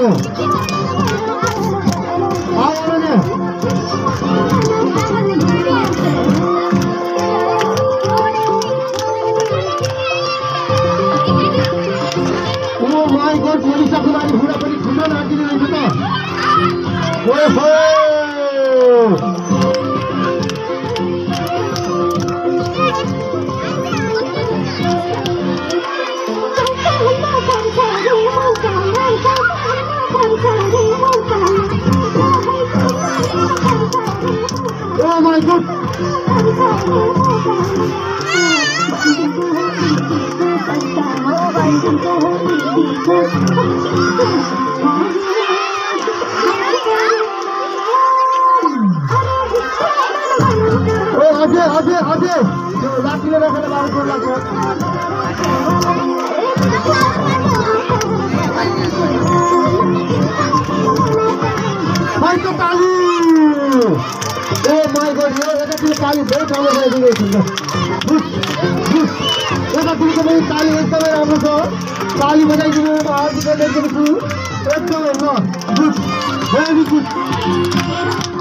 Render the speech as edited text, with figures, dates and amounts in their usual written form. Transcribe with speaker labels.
Speaker 1: My God Manisha Kumari बुढा पनि ठुलो नाचिदिनु रहेछ त ओहो Oh my God! अजय त्यो लाठीले राखेर बाबु लाग्छ भाइको ताली ओ माय गॉड यो एकातिर ताली धेरै ठाउँमा बजाइदिएको छ एकातिरको पनि ताली एकदमै राम्रो छ ताली बजाइदिनु हार्दिक धन्यवाद दिन्छु एकदमै ल गुड भेरी गुड